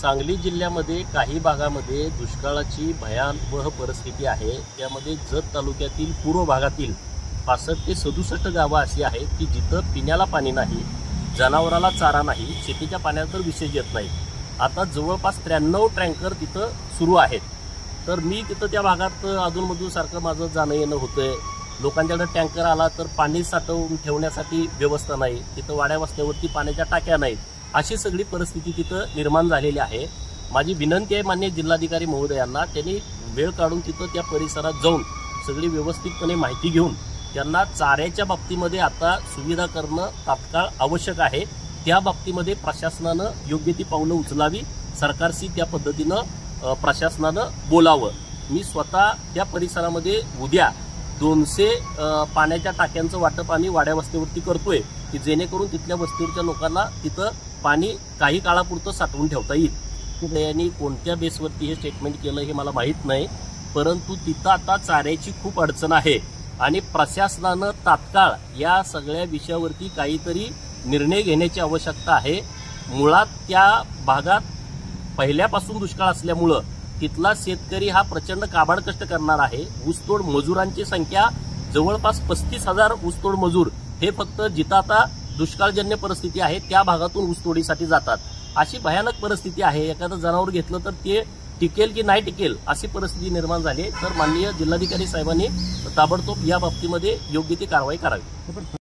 सांगली जिल्ह्यामध्ये काही भागामध्ये दुष्काळाची भयावह परिस्थिती आहे। त्यामध्ये जत तालुक्यातील पूर्व भागातील 65 ते 67 गावं अशी आहेत की जिथं पिण्याला पाणी नाही, जनावराला चारा नाही, शेतीच्या पाण्याचा विशेष येत नाही। आता जवळपास 93 टँकर तिथं सुरू आहेत। तर मी तिथं त्या भागात अधूनमधून सारखं माझं जाणं येणं होतंय। लोकांच्याकडे टँकर आला तर पाणी साठवून ठेवण्यासाठी व्यवस्था नाही, तिथं वाड्या वस्त्यावरती पाण्याच्या टाक्या नाहीत, अशी सगळी परिस्थिती तिथं निर्माण झालेली आहे। माझी विनंती आहे माननीय जिल्हाधिकारी महोदयांना, त्यांनी वेळ काढून तिथं त्या परिसरात जाऊन सगळी व्यवस्थितपणे माहिती घेऊन त्यांना चाऱ्याच्या बाबतीमध्ये आता सुविधा करणं तात्काळ आवश्यक आहे। त्या बाबतीमध्ये प्रशासनानं योग्य ती पावलं उचलावी, सरकारशी त्या पद्धतीनं प्रशासनानं बोलावं। मी स्वतः त्या परिसरामध्ये उद्या 200 पाण्याच्या टाक्यांचं वाटप आम्ही वाड्या वस्तीवरती करतोय की जेणेकरून तिथल्या वस्तीवरच्या लोकांना तिथं पाणी काही काळापुरतं साठवून ठेवता येईल। यांनी कोणत्या बेसवरती हे स्टेटमेंट केलं हे मला माहीत नाही, परंतु तिथं आता चाऱ्याची खूप अडचण आहे आणि प्रशासनानं तात्काळ या सगळ्या विषयावरती काहीतरी निर्णय घेण्याची आवश्यकता आहे। मुळात त्या भागात पहिल्यापासून दुष्काळ असल्यामुळं तिथला शेतकरी हा प्रचंड काबाड कष्ट करणार आहे। ऊसतोड मजुरांची संख्या जवळपास 35,000 ऊसतोड मजूर हे फक्त जिथं आता दुष्काळजन्य परिस्थिती आहे त्या भागातून ऊसतोडीसाठी जातात। अशी भयानक परिस्थिती आहे, एखादं जनावर घेतलं तर ते टिकेल की नाही टिकेल अशी परिस्थिती निर्माण झाली। तर माननीय जिल्हाधिकारी साहेबांनी ताबडतोब या बाबतीमध्ये योग्य ती कारवाई करावी।